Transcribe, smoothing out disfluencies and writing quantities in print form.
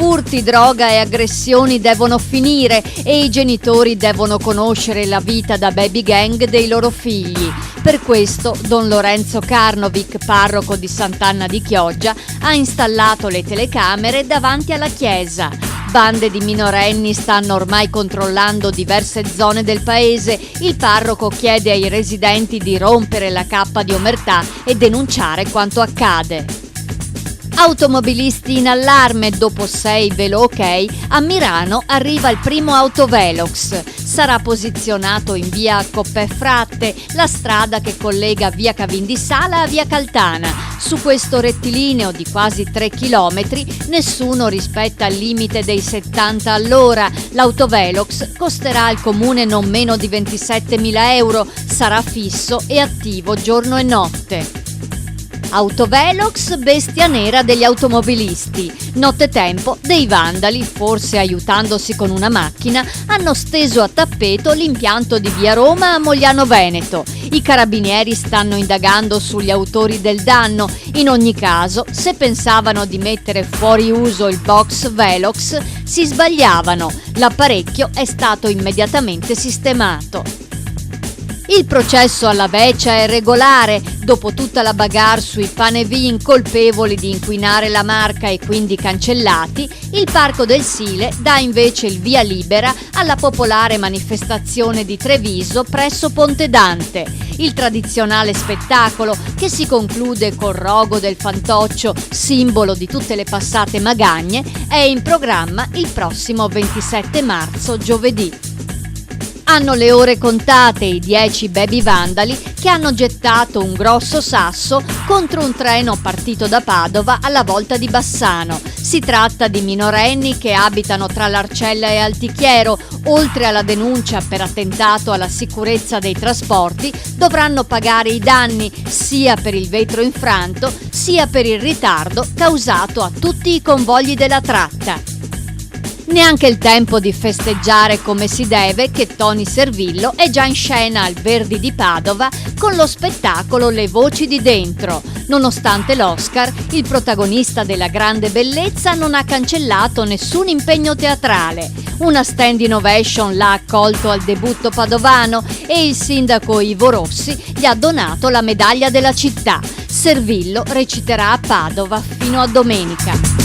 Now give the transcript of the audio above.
Furti, droga e aggressioni devono finire e i genitori devono conoscere la vita da baby gang dei loro figli. Per questo Don Lorenzo Karnovic, parroco di Sant'Anna di Chioggia, ha installato le telecamere davanti alla chiesa. Bande di minorenni stanno ormai controllando diverse zone del paese. Il parroco chiede ai residenti di rompere la cappa di omertà e denunciare quanto accade. Automobilisti in allarme dopo 6 velo ok, a Mirano arriva il primo autovelox. Sarà posizionato in via Coppè Fratte, la strada che collega via Cavindisala a via Caltana. Su questo rettilineo di quasi 3 chilometri nessuno rispetta il limite dei 70 all'ora. L'autovelox costerà al comune non meno di 27.000 euro, sarà fisso e attivo giorno e notte. Autovelox, bestia nera degli automobilisti. Nottetempo, dei vandali, forse aiutandosi con una macchina, hanno steso a tappeto l'impianto di via Roma a Mogliano Veneto. I carabinieri stanno indagando sugli autori del danno. In ogni caso, se pensavano di mettere fuori uso il box Velox, si sbagliavano. L'apparecchio è stato immediatamente sistemato. Il processo alla Vecia è regolare. Dopo tutta la bagarre sui Panevin colpevoli di inquinare la marca e quindi cancellati, il Parco del Sile dà invece il via libera alla popolare manifestazione di Treviso presso Ponte Dante. Il tradizionale spettacolo, che si conclude col rogo del fantoccio, simbolo di tutte le passate magagne, è in programma il prossimo 27 marzo, giovedì. Hanno le ore contate i 10 baby vandali che hanno gettato un grosso sasso contro un treno partito da Padova alla volta di Bassano. Si tratta di minorenni che abitano tra l'Arcella e Altichiero. Oltre alla denuncia per attentato alla sicurezza dei trasporti, dovranno pagare i danni sia per il vetro infranto sia per il ritardo causato a tutti i convogli della tratta. Neanche il tempo di festeggiare come si deve che Tony Servillo è già in scena al Verdi di Padova con lo spettacolo Le voci di dentro. Nonostante l'Oscar, il protagonista della grande bellezza non ha cancellato nessun impegno teatrale. Una standing ovation l'ha accolto al debutto padovano e il sindaco Ivo Rossi gli ha donato la medaglia della città. Servillo reciterà a Padova fino a domenica.